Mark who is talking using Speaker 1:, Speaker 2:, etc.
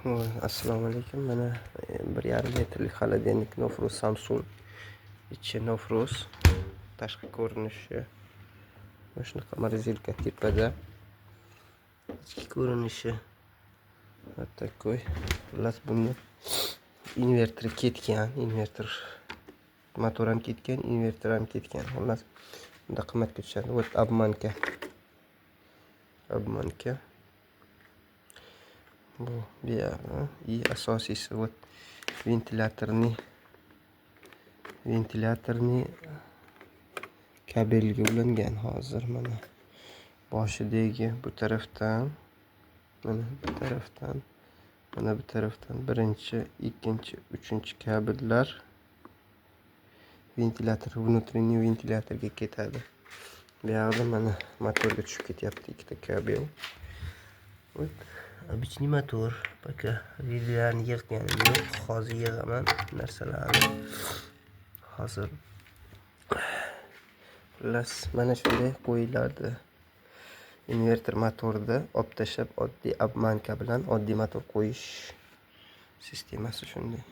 Speaker 1: Assalomu alaykum. Mana 1,5 metrlik xolodilnik Nofruz Samsung. Ichi Nofruz. Tashqi ko'rinishi mana shunaqa morozelka tepada. Ichki ko'rinishi такой. Xullas buni inverteri ketgan, motor ham ketgan, inverter ham ketgan. Xullas bunda qimmatga tushadi. Вот обманка. Bu buyog'i и asosiysi вот ventilyatorni kabelga ulangan hozir mana boshidagi bu tarafdan mana bu tarafdan birinchi, ikkinchi, uchinchi kabellar ventilyator, внутренний ventilyatorga ketadi. Bu yerda mana motorga tushib ketyapti ikkita kabel. Вот обычный motor. Пока videolarni yig'ganim yo'q. Hozir yig'aman narsalarni. Hozir xullas mana shunday qo'yiladi. Inverter motorda olib tashlab oddiy obmanka bilan oddiy motor qo'yish sistemasi shunday.